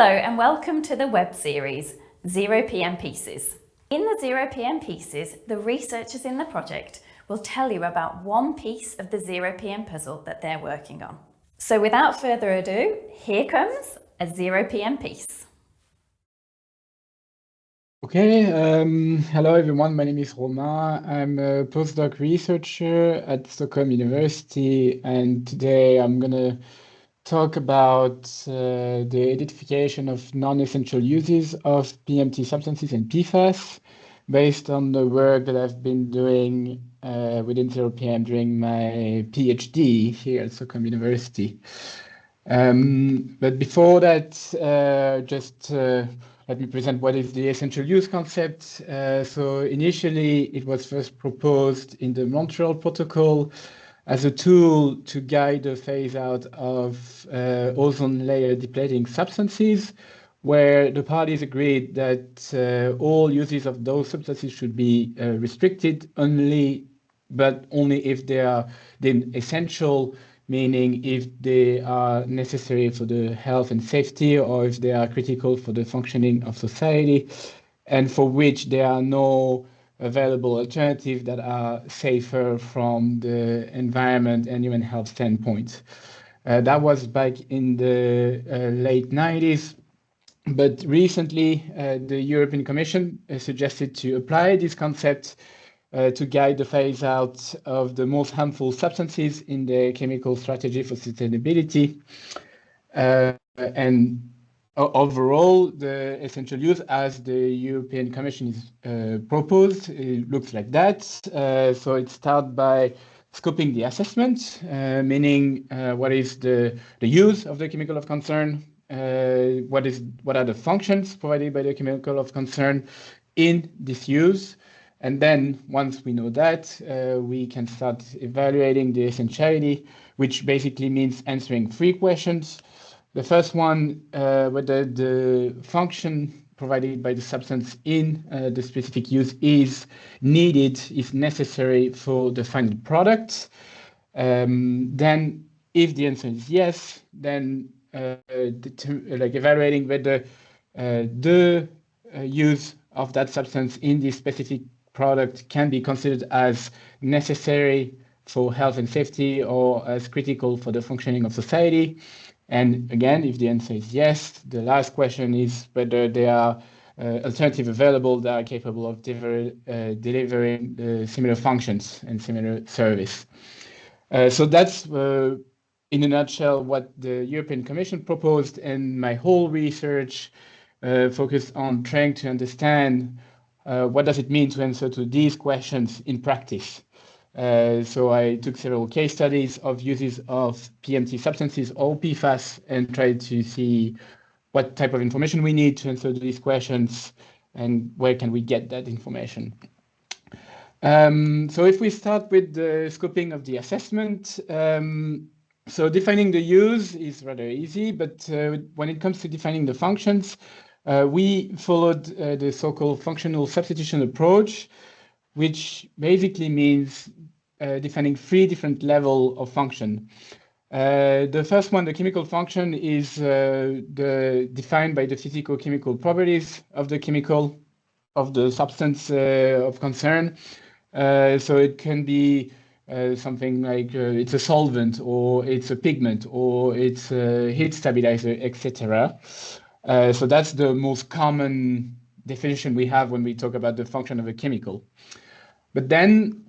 Hello and welcome to the web series ZeroPM Pieces. In the ZeroPM Pieces, the researchers in the project will tell you about one piece of the ZeroPM puzzle that they're working on. So without further ado, here comes a ZeroPM piece. Okay, hello everyone, my name is Romain. I'm a postdoc researcher at Stockholm University, and today I'm going to talk about the identification of non-essential uses of PMT substances and PFAS based on the work that I've been doing within ZeroPM during my PhD here at Stockholm University. But before that, let me present what is the essential use concept. So initially, it was first proposed in the Montreal Protocol as a tool to guide the phase out of ozone layer depleting substances, where the parties agreed that all uses of those substances should be restricted but only if they are deemed essential, meaning if they are necessary for the health and safety or if they are critical for the functioning of society, and for which there are no available alternatives that are safer from the environment and human health standpoint. That was back in the late 90s. But recently, the European Commission suggested to apply this concept to guide the phase out of the most harmful substances in the chemical strategy for sustainability. And overall, the essential use as the European Commission is proposed, it looks like that. So it starts by scoping the assessment, meaning what is the use of the chemical of concern, what are the functions provided by the chemical of concern in this use. And then once we know that, we can start evaluating the essentiality, which basically means answering three questions. The first one, whether the function provided by the substance in the specific use is needed, is necessary for the final product. Then if the answer is yes, then evaluating whether the use of that substance in this specific product can be considered as necessary for health and safety or as critical for the functioning of society. And again, if the answer is yes, the last question is whether there are alternatives available that are capable of delivering similar functions and similar service. So that's, in a nutshell, what the European Commission proposed, and my whole research focused on trying to understand what does it mean to answer to these questions in practice. So I took several case studies of uses of PMT substances or PFAS and tried to see what type of information we need to answer these questions and where can we get that information. So if we start with the scoping of the assessment, so defining the use is rather easy, but when it comes to defining the functions, we followed the so-called functional substitution approach, which basically means defining three different levels of function. The first one, the chemical function, is defined by the physico-chemical properties of the substance of concern. So it can be something like it's a solvent, or it's a pigment, or it's a heat stabilizer, etc. So that's the most common definition we have when we talk about the function of a chemical. But then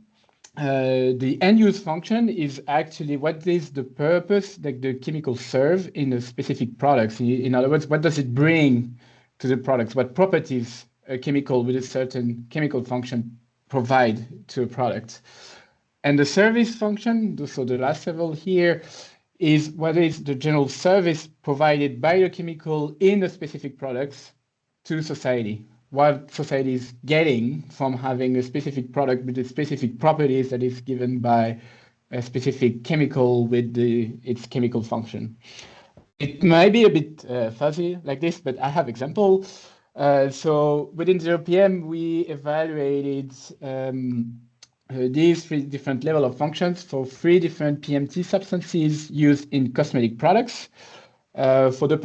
the end-use function is actually what is the purpose that the chemical serve in a specific product. In other words, what does it bring to the products? What properties a chemical with a certain chemical function provide to a product? And the service function, so the last level here, is what is the general service provided by the chemical in the specific products to society. What society is getting from having a specific product with the specific properties that is given by a specific chemical with its chemical function. It might be a bit fuzzy like this, but I have example. So within ZeroPM, we evaluated these three different level of functions for three different PMT substances used in cosmetic products. For the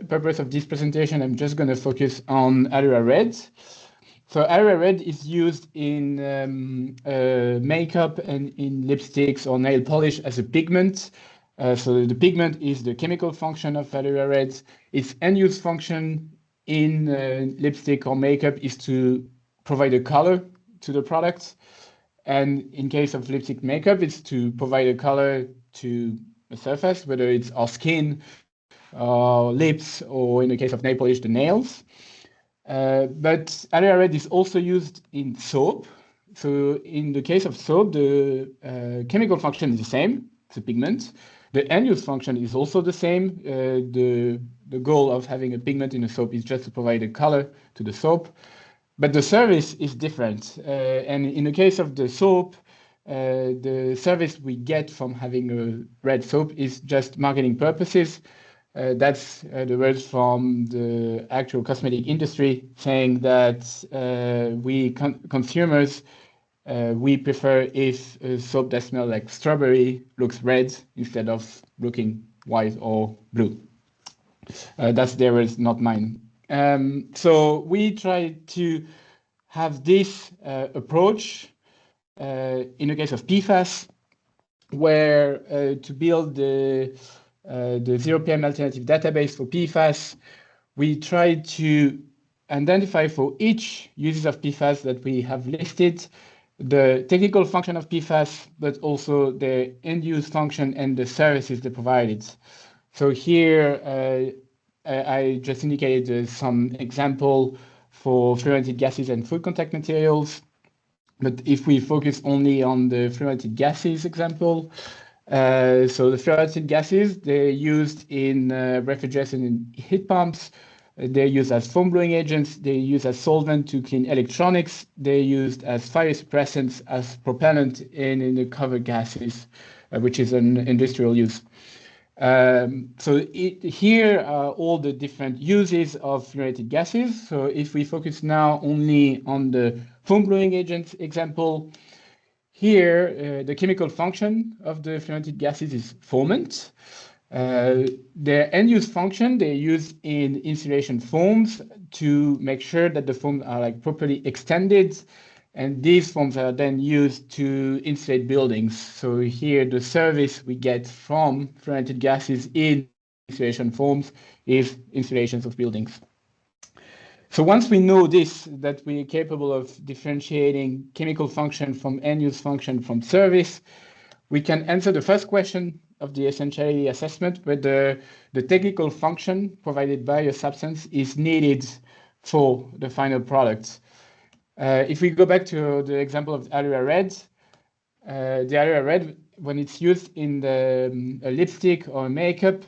purpose of this presentation, I'm just going to focus on Aloe Red. So Aloe Red is used in makeup and in lipsticks or nail polish as a pigment. So the pigment is the chemical function of Aloe Red. Its end-use function in lipstick or makeup is to provide a color to the product. And in case of lipstick makeup, it's to provide a color to a surface, whether it's our skin, lips, or in the case of nail polish, the nails. But Aloe Red is also used in soap. So in the case of soap, the chemical function is the same, it's a pigment. The end-use function is also the same. The goal of having a pigment in a soap is just to provide a color to the soap. But the service is different. And in the case of the soap, the service we get from having a red soap is just marketing purposes. That's the words from the actual cosmetic industry saying that we consumers, we prefer if a soap that smells like strawberry looks red instead of looking white or blue. That's their words, not mine. So we try to have this approach in the case of PFAS, where to build the ZeroPM alternative database for PFAS, we try to identify for each uses of PFAS that we have listed the technical function of PFAS, but also the end-use function and the services they provided. So here, I just indicated some example for fluorinated gases and food contact materials. But if we focus only on the fluorinated gases example, so the fluorinated gases, they're used in refrigeration and heat pumps. They're used as foam blowing agents. They're used as solvent to clean electronics. They're used as fire suppressants, as propellant, and in the cover gases, which is an industrial use. So here are all the different uses of fluorinated gases. So if we focus now only on the foam blowing agent example, here the chemical function of the fluorinated gases is foamant. Their end-use function, they're used in insulation foams to make sure that the foams are like properly extended, and these foams are then used to insulate buildings. So here the service we get from fluorinated gases in insulation foams is insulations of buildings. So once we know this, that we are capable of differentiating chemical function from end-use function from service, we can answer the first question of the essentiality assessment, whether the technical function provided by a substance is needed for the final product. If we go back to the example of Aloe Red, the Aloe Red, when it's used in a lipstick or makeup,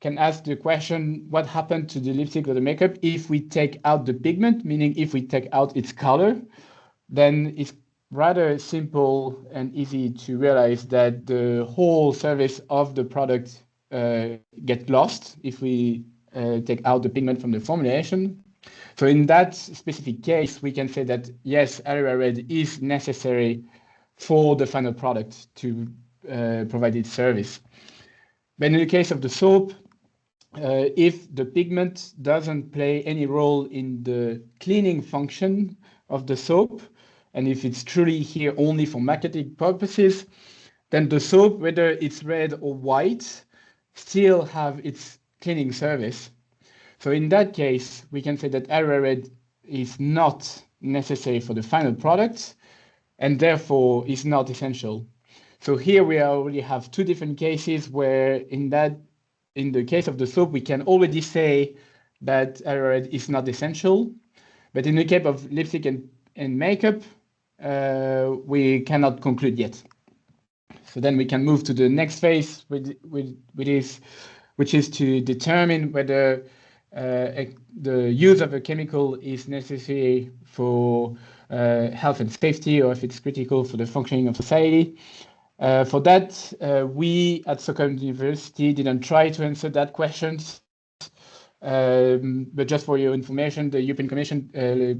can ask the question, what happened to the lipstick or the makeup if we take out the pigment, meaning if we take out its color? Then it's rather simple and easy to realize that the whole service of the product gets lost if we take out the pigment from the formulation. So in that specific case, we can say that yes, Aloe Red is necessary for the final product to provide its service. But in the case of the soap, if the pigment doesn't play any role in the cleaning function of the soap, and if it's truly here only for marketing purposes, then the soap, whether it's red or white, still have its cleaning service. So in that case, we can say that Aloe Red is not necessary for the final product, and therefore is not essential. So here we already have two different cases where in the case of the soap, we can already say that Aloe Red is not essential. But in the case of lipstick and makeup, we cannot conclude yet. So then we can move to the next phase, which is to determine whether the use of a chemical is necessary for health and safety, or if it's critical for the functioning of society. For that, we at Stockholm University didn't try to answer that question. But just for your information, the European Commission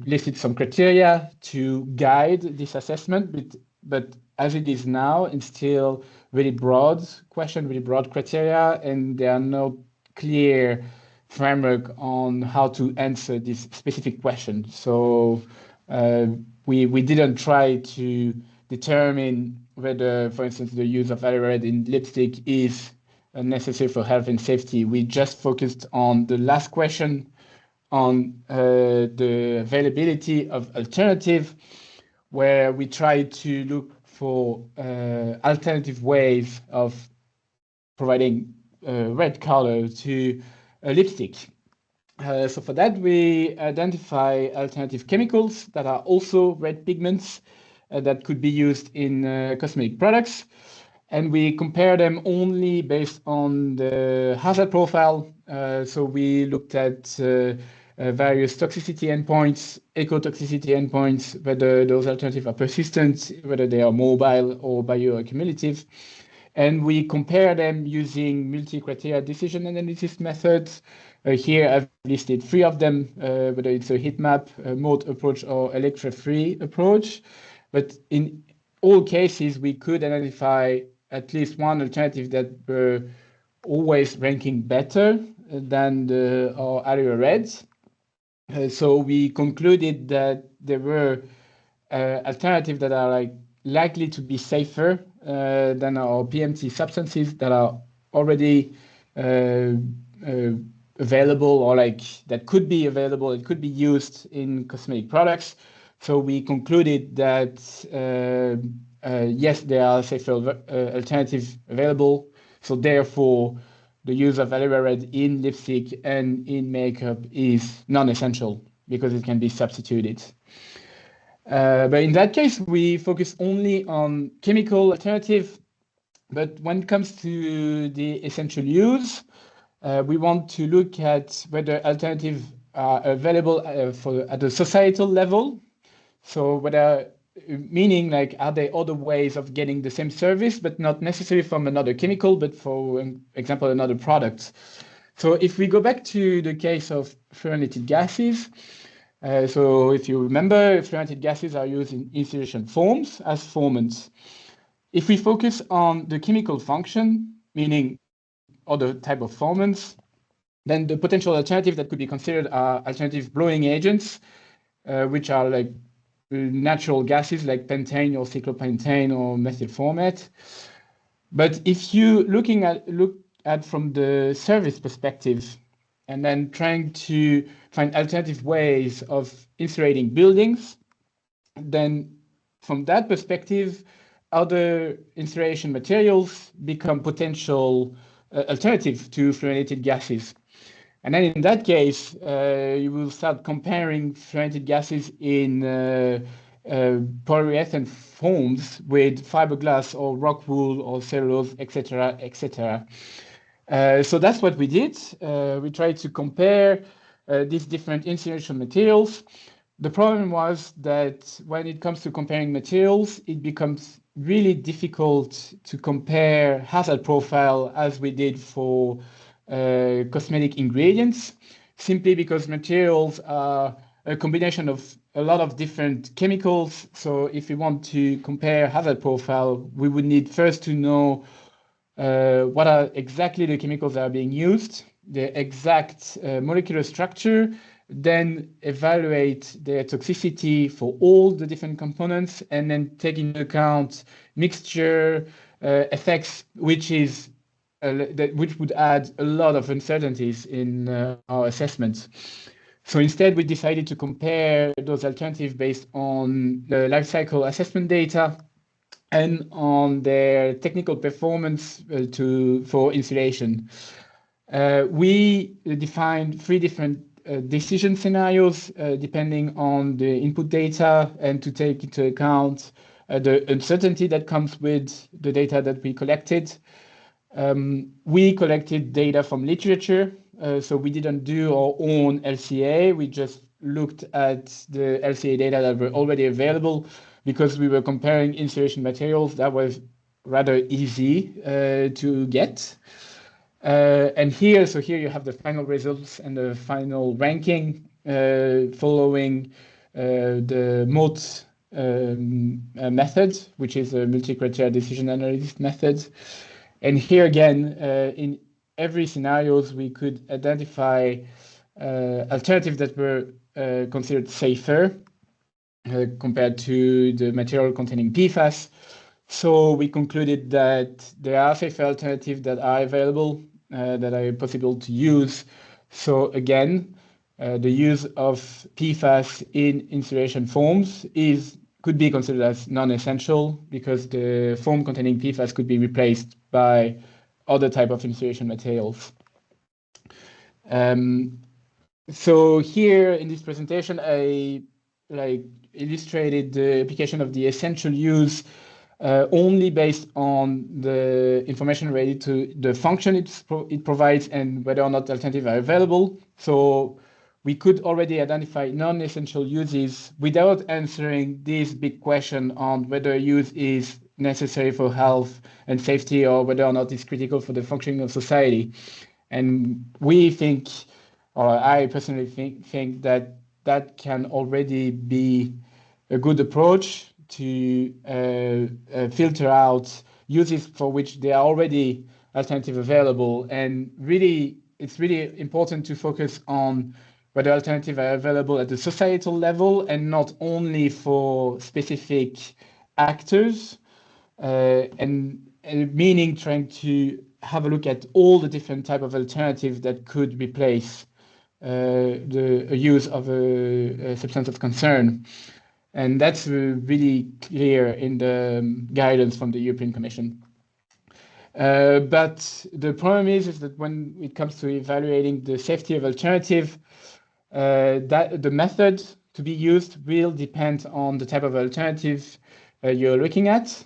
listed some criteria to guide this assessment, but as it is now, it's still really broad question, really broad criteria, and there are no clear framework on how to answer this specific question. So we didn't try to determine whether, for instance, the use of value red in lipstick is necessary for health and safety. We just focused on the last question on the availability of alternative, where we tried to look for alternative ways of providing red color to a lipstick. So for that, we identify alternative chemicals that are also red pigments that could be used in cosmetic products. And we compare them only based on the hazard profile. So we looked at various toxicity endpoints, ecotoxicity endpoints, whether those alternatives are persistent, whether they are mobile or bioaccumulative. And we compare them using multi-criteria decision analysis methods. Here I've listed 3 of them, whether it's a heat map, a mode approach, or electro-free approach. But in all cases, we could identify at least one alternative that were always ranking better than our area reds. So we concluded that there were alternatives that are likely to be safer than our PMT substances that are already available, or that could be available, it could be used in cosmetic products. So we concluded that yes, there are safer alternatives available. So therefore, the use of aloe red in lipstick and in makeup is non-essential because it can be substituted. But in that case, we focus only on chemical alternative. But when it comes to the essential use, we want to look at whether alternatives are available at a societal level. So whether, meaning are there other ways of getting the same service, but not necessarily from another chemical, but for example, another product. So if we go back to the case of fluorinated gases, so if you remember, fluorinated gases are used in insulation foams as formants. If we focus on the chemical function, meaning other type of formants, then the potential alternative that could be considered are alternative blowing agents, which are natural gases like pentane or cyclopentane or methyl formate. But if you look at from the service perspective, and then trying to find alternative ways of insulating buildings, then from that perspective, other insulation materials become potential alternative to fluorinated gases. And then in that case, you will start comparing fluorinated gases in polyurethane foams with fiberglass or rock wool or cellulose, etc., etc. So that's what we did. We tried to compare these different insulation materials. The problem was that when it comes to comparing materials, it becomes really difficult to compare hazard profile as we did for cosmetic ingredients, simply because materials are a combination of a lot of different chemicals. So if we want to compare hazard profile, we would need first to know what are exactly the chemicals that are being used, the exact molecular structure, then evaluate their toxicity for all the different components, and then take into account mixture effects, which would add a lot of uncertainties in our assessments. So instead, we decided to compare those alternatives based on the life cycle assessment data and on their technical performance for insulation. We defined 3 different decision scenarios depending on the input data, and to take into account the uncertainty that comes with the data that we collected. We collected data from literature, so we didn't do our own LCA. We just looked at the LCA data that were already available, because we were comparing insulation materials. That was rather easy to get. And here you have the final results and the final ranking following the mode method, which is a multi-criteria decision analysis method. And here again, in every scenarios, we could identify alternatives that were considered safer compared to the material containing PFAS. So we concluded that there are safer alternatives that are available, that are possible to use. So again, the use of PFAS in insulation foams could be considered as non-essential because the foam containing PFAS could be replaced by other type of insulation materials. So here in this presentation, I illustrated the application of the essential use only based on the information related to the function it provides and whether or not alternatives are available. So we could already identify non-essential uses without answering this big question on whether a use is necessary for health and safety or whether or not it's critical for the functioning of society. And we think, or I personally think that that can already be a good approach to filter out uses for which there are already alternatives available. And really, it's really important to focus on whether alternatives are available at the societal level and not only for specific actors, and meaning trying to have a look at all the different type of alternatives that could replace the use of a substance of concern. And that's really clear in the guidance from the European Commission. But the problem is that when it comes to evaluating the safety of alternative, that the method to be used will depend on the type of alternative you're looking at.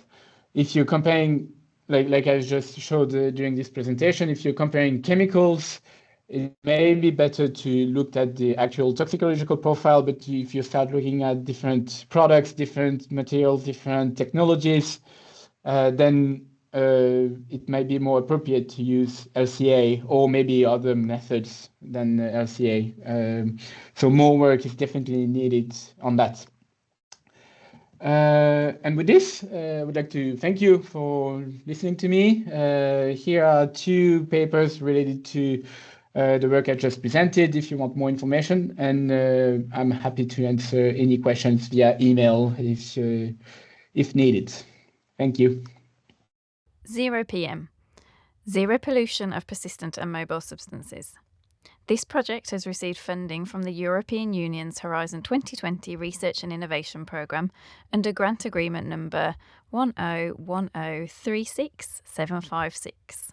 If you're comparing, like I just showed during this presentation, if you're comparing chemicals, it may be better to look at the actual toxicological profile, but if you start looking at different products, different materials, different technologies, then it might be more appropriate to use LCA or maybe other methods than LCA. So more work is definitely needed on that. And with this, I would like to thank you for listening to me. Here are two papers related to the work I just presented if you want more information, and I'm happy to answer any questions via email if needed. Thank you. ZeroPM, Zero Pollution of Persistent and Mobile Substances. This project has received funding from the European Union's Horizon 2020 Research and Innovation Programme under Grant Agreement number 101036756.